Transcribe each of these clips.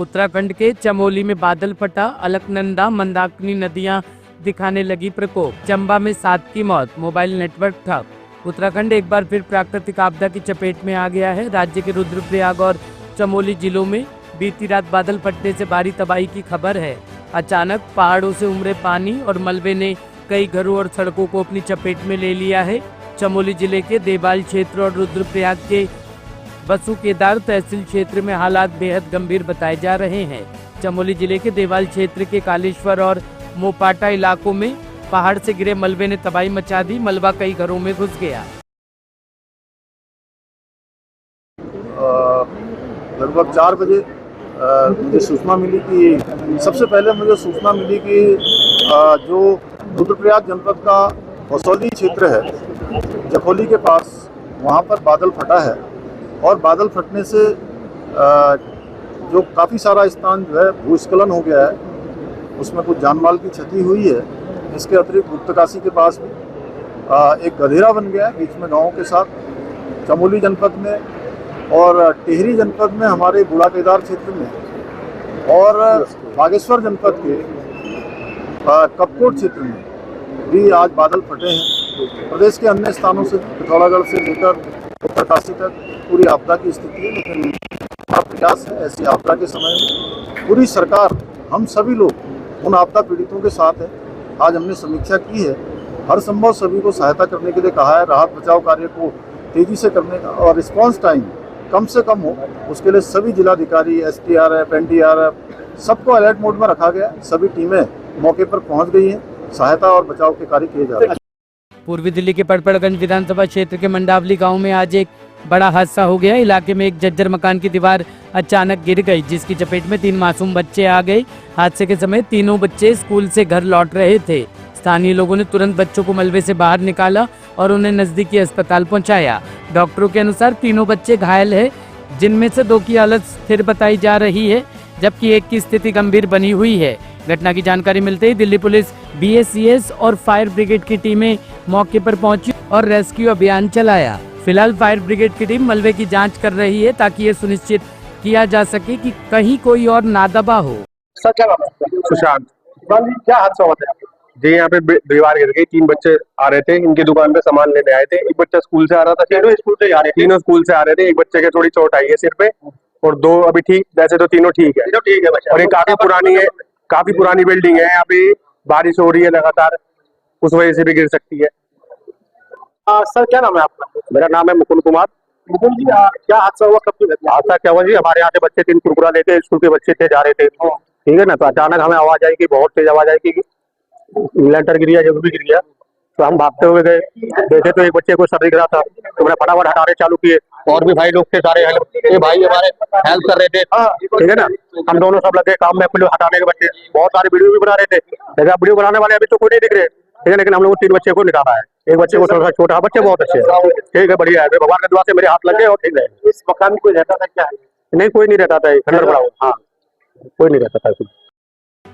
उत्तराखंड के चमोली में बादल फटा, अलकनंदा मंदाकिनी नदियां दिखाने लगी प्रकोप। चंबा में 7 की मौत, मोबाइल नेटवर्क ठप। उत्तराखंड एक बार फिर प्राकृतिक आपदा की चपेट में आ गया है। राज्य के रुद्रप्रयाग और चमोली जिलों में बीती रात बादल फटने से भारी तबाही की खबर है। अचानक पहाड़ों से उमड़े पानी और मलबे ने कई घरों और सड़कों को अपनी चपेट में ले लिया है। चमोली जिले के देवाल क्षेत्र और रुद्रप्रयाग के बसु केदार तहसील क्षेत्र में हालात बेहद गंभीर बताए जा रहे हैं। चमोली जिले के देवाल क्षेत्र के कालेश्वर और मोपाटा इलाकों में पहाड़ से गिरे मलबे ने तबाही मचा दी। मलबा कई घरों में घुस गया। लगभग 4 बजे मुझे सूचना मिली कि सबसे पहले मुझे सूचना मिली कि जो रुद्रप्रयाग जनपद का बसौली क्षेत्र है, जखोली के पास, वहाँ पर बादल फटा है और बादल फटने से जो काफ़ी सारा स्थान जो है भूस्खलन हो गया है, उसमें कुछ जानमाल की क्षति हुई है। इसके अतिरिक्त गुप्तकाशी के पास भी एक गधेरा बन गया है बीच में गाँव के साथ। चमोली जनपद में और टिहरी जनपद में, हमारे बूढ़ा केदार क्षेत्र में और बागेश्वर जनपद के कपकोट क्षेत्र में भी आज बादल फटे हैं। प्रदेश के अन्य स्थानों से, पिथौरागढ़ से लेकर उत्तरकाशी तक पूरी आपदा की स्थिति है। लेकिन हमारा प्रयास है ऐसी आपदा के समय में पूरी सरकार, हम सभी लोग उन आपदा पीड़ितों के साथ है। आज हमने समीक्षा की है, हर संभव सभी को सहायता करने के लिए कहा है। राहत बचाव कार्य को तेजी से करने का और रिस्पांस टाइम कम से कम हो, उसके लिए सभी जिलाधिकारी, STRF, NDRF सबको अलर्ट मोड में रखा गया है। सभी टीमें मौके पर पहुंच गई हैं, सहायता और बचाव के कार्य किए जा रहे हैं। पूर्वी दिल्ली के पड़पड़गंज विधानसभा क्षेत्र के मंडावली गांव में आज एक बड़ा हादसा हो गया। इलाके में एक जर्जर मकान की दीवार अचानक गिर गई, जिसकी चपेट में 3 मासूम बच्चे आ गए। हादसे के समय तीनों बच्चे स्कूल से घर लौट रहे थे। स्थानीय लोगों ने तुरंत बच्चों को मलबे से बाहर निकाला और उन्हें नजदीकी अस्पताल पहुंचाया। डॉक्टरों के अनुसार तीनों बच्चे घायल है, जिनमें से 2 की हालत स्थिर बताई जा रही है, जबकि एक की स्थिति गंभीर बनी हुई है। घटना की जानकारी मिलते ही दिल्ली पुलिस, BSCS और फायर ब्रिगेड की टीमें मौके पर पहुंची और रेस्क्यू अभियान चलाया। फिलहाल फायर ब्रिगेड की टीम मलबे की जांच कर रही है ताकि ये सुनिश्चित किया जा सके कि कहीं कोई और नादबा हो। सर क्या नाम है? सुशांत क्या हादसा हुआ था? जी, यहाँ पे दीवार गिर गई। 3 बच्चे आ रहे थे, इनकी दुकान पे सामान लेने आए थे। एक बच्चा स्कूल से आ रहा था, तीनों स्कूल से आ रहे थे। एक बच्चे के थोड़ी चोट आई है सिर पे और 2 अभी ठीक, वैसे तो तीनों ठीक है। और ये काफी पुरानी है, काफी पुरानी बिल्डिंग है। यहाँ पे बारिश हो रही है लगातार, उस वजह से भी गिर सकती है। सर क्या नाम है आपका? मेरा नाम है मुकुंद कुमार। मुकुंद जी, क्या हादसा हुआ, कब की घटना? हादसा क्या हुआ जी, हमारे यहाँ से बच्चे 3 कुरकुरा लेते, स्कूल के बच्चे थे, जा रहे थे, ठीक है ना। तो अचानक हमें आवाज आई कि बहुत तेज आवाज आई कि लेंटर गिर गया, जब भी गिर गया। तो हम भागते हुए गए, देखे तो एक बच्चे को सर दिख रहा था। तो मैंने फटाफट हटाने चालू किए और भी भाई लोग थे सारे, ये भाई हमारे हेल्प कर रहे थे, ठीक है ना। हम दोनों सब लगे काम में, हटाने के बच्चे बहुत सारे वीडियो भी बना रहे थे। लेकिन वीडियो बनाने वाले अभी तो कोई नहीं दिख रहे, ठीक है। लेकिन हम लोग 3 बच्चे को निकाला है। एक बच्चे को थोड़ा सा छोटा, बच्चे बहुत अच्छे हैं, ठीक है, बढ़िया है। भगवान की दुआ से मेरे हाथ लग गए और ठीक है। इस मकान में कोई रहता था क्या? नहीं, कोई नहीं रहता था, खंडर पड़ा हुआ। हाँ, कोई नहीं रहता था।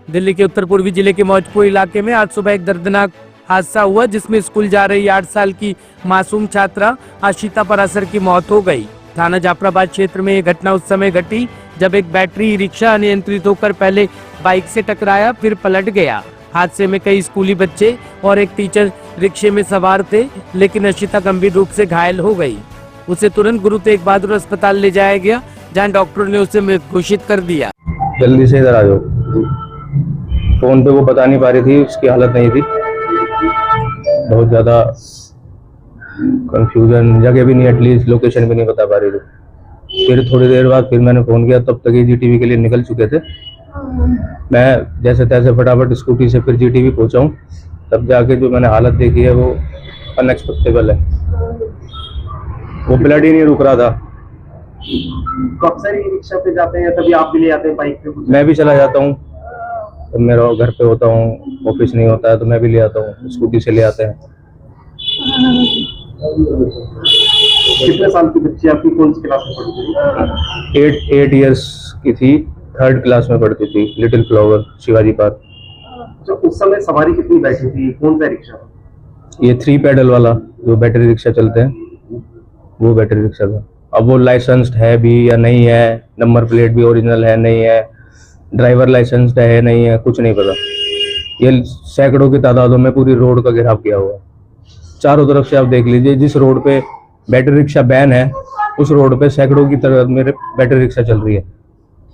दिल्ली के उत्तर पूर्वी जिले के मौजपुर इलाके में आज सुबह एक दर्दनाक हादसा हुआ, जिसमें स्कूल जा रही 8 साल की मासूम छात्रा आशिता परासर की मौत हो गई। थाना जाफराबाद क्षेत्र में ये घटना उस समय घटी जब एक बैटरी रिक्शा अनियंत्रित होकर पहले बाइक से टकराया, फिर पलट गया। हादसे में कई स्कूली बच्चे और एक टीचर रिक्शे में सवार थे, लेकिन आशिता गंभीर रूप से घायल हो गई। उसे तुरंत गुरु तेग बहादुर अस्पताल ले जाया गया, जहां डॉक्टरों ने उसे मृत घोषित कर दिया। जल्दी से इधर आ जाओ। फोन पे वो बता नहीं पा रही थी, उसकी हालत नहीं थी, बहुत ज्यादा कंफ्यूजन, जगह भी नहीं, एटलीस्ट लोकेशन भी नहीं बता पा रही थी। फिर थोड़ी देर बाद फिर मैंने फोन किया, तब तक GTV के लिए निकल चुके थे। मैं जैसे तैसे फटाफट स्कूटी से फिर GTV पहुंचा हूँ, तब जाके जो मैंने हालत देखी है वो अनएक्सपेक्टेबल है। वो ब्लड ही नहीं रुक रहा था। अक्सर ही रिक्शा पे जाते हैं, तभी आप भी ले आते हैं बाइक पे? मैं भी चला जाता हूँ, तो मेरा घर पे होता हूँ, ऑफिस नहीं होता है तो मैं भी ले आता हूँ, स्कूटी से ले आते हैं। कितने साल की बच्ची आपकी, कौन सी क्लास में पढ़ती थी? 8 इयर्स की थी, 3rd क्लास में पढ़ती थी, लिटिल फ्लावर, शिवाजी पार्क। तो उस समय सवारी कितनी बैठी थी, कौन सा रिक्शा? ये 3 पैडल वाला जो बैटरी रिक्शा चलते हैं, वो बैटरी रिक्शा था। अब वो लाइसेंस्ड है भी या नहीं है, नंबर प्लेट भी ओरिजिनल है नहीं है, ड्राइवर लाइसेंस है नहीं है कुछ नहीं पता। ये सैकड़ों की तादादों में पूरी रोड का घेराव किया हुआ है। चारों तरफ से आप देख लीजिए, जिस रोड पे बैटरी रिक्शा बैन है उस रोड पे सैकड़ों की तरह मेरे बैटरी रिक्शा चल रही है,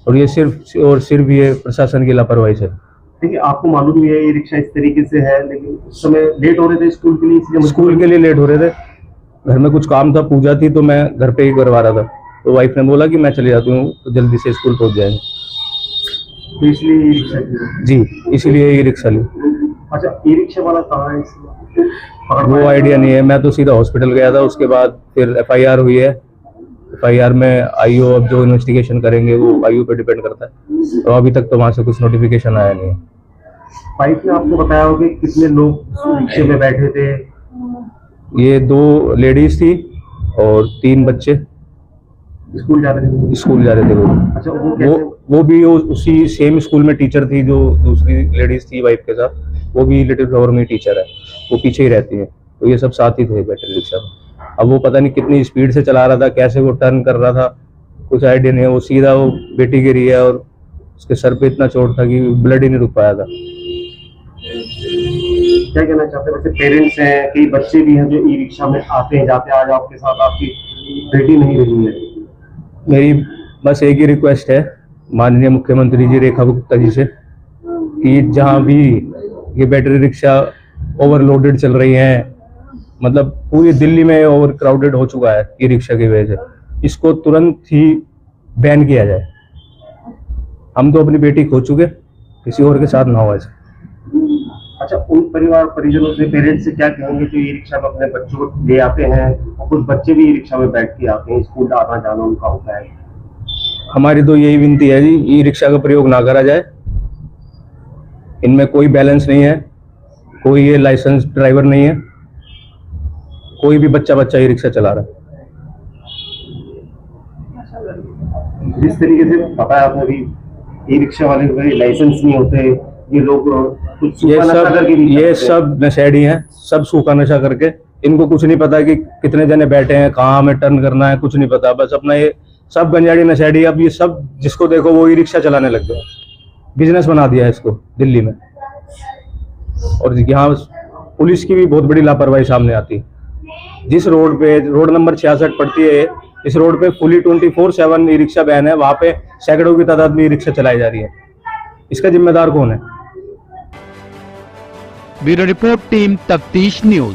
और ये सिर्फ और सिर्फ ये प्रशासन की लापरवाही से। देखिए, आपको मालूम ही है ये रिक्शा इस तरीके से है, लेकिन उस समय लेट हो रहे थे स्कूल के लिए, इसलिए स्कूल के लिए लेट हो रहे थे, घर में कुछ काम था, पूजा थी, तो मैं घर पे ही करवा रहा था। तो वाइफ ने बोला कि मैं चली जाती हूँ तो जल्दी से स्कूल पहुंच जाएंगे, तो इसलिए ये रिक्शा की। जी इसीलिए ये रिक्शा ली। अच्छा, ई रिक्शा वाला कहाँ है इसमें? वो आइडिया नहीं है, मैं तो सीधा हॉस्पिटल गया था, उसके बाद फिर FIR हुई है। FIR में IO अब जो इन्वेस्टिगेशन करेंगे वो IO पे डिपेंड करता है, तो अभी तक तो वहाँ से कुछ नोटिफिकेशन आया नहीं है। बाइक में आपको बताया होगा कि कितने लोग रिक्शे में बैठे थे? ये 2 लेडीज थी और 3 बच्चे स्कूल जा रहे थे? स्कूल जा रहे थे। अच्छा, वो कैसे? वो भी उसी सेम स्कूल में टीचर थी, जो दूसरी लेडीज थी वाइफ के साथ, वो भी लिटिल फ्लावर में टीचर है, वो पीछे ही रहती है। तो ये सब साथ ही थे बैटरी रिक्शा में। अब वो पता नहीं कितनी स्पीड से चला रहा था, कैसे वो टर्न कर रहा था, कुछ आइडिया नहीं है। वो सीधा वो बेटी गिरी है और उसके सर पे इतना चोट था कि ब्लड ही नहीं रुक पाया था। क्या कहना चाहते हैं? वैसे पेरेंट्स हैं, कई बच्चे भी हैं जो ई रिक्शा में आते हैं जाते हैं, आज आपके साथ आपकी बेटी नहीं रही है। मेरी बस एक ही रिक्वेस्ट है माननीय मुख्यमंत्री जी रेखा गुप्ता जी से, कि जहाँ भी ये बैटरी रिक्शा ओवरलोडेड चल रही हैं, मतलब पूरी दिल्ली में ओवर क्राउडेड हो चुका है ई रिक्शा की वजह से, इसको तुरंत ही बैन किया जाए। हम तो अपनी बेटी खो चुके, किसी और के साथ ना हो ऐसा। अच्छा, उन परिवार परिजनों से, पेरेंट्स से क्या कहेंगे जो ई रिक्शा में अपने बच्चों को ले आते हैं, और कुछ बच्चे भी ई रिक्शा में बैठ के आते हैं, स्कूल आना जाना उनका होता है? हमारी तो यही विनती है जी, ई रिक्शा का प्रयोग ना करा जाए। इनमें कोई बैलेंस नहीं है, कोई ये लाइसेंस ड्राइवर नहीं है, कोई भी बच्चा ई रिक्शा चला रहा है। जिस तरीके से बताया आपने अभी, ई रिक्शा वाले के लाइसेंस नहीं होते, ये लोग कुछ ये सूखा नशा करके भी ये करते हैं। सब नशेड़ी हैं, सब सूखा नशा करके। इनको कुछ नहीं पता कि कितने जने बैठे हैं, कहाँ हमें टर्न करना है, कुछ नहीं पता। बस अपना ये सब गंजाड़ी नशेड़ी, अब ये सब जिसको देखो वो ई रिक्शा चलाने लग गया, बिजनेस बना दिया है इसको दिल्ली में। और यहाँ पुलिस की भी बहुत बड़ी लापरवाही सामने आती है। जिस रोड पे रोड नंबर 66 पड़ती है, इस रोड पे फुली 24/7 ई रिक्शा बैन है, वहां पे सैकड़ों की तादाद में ई रिक्शा चलाई जा रही है। इसका जिम्मेदार कौन है? ब्यूरो रिपोर्ट, टीम तफ्तीश न्यूज।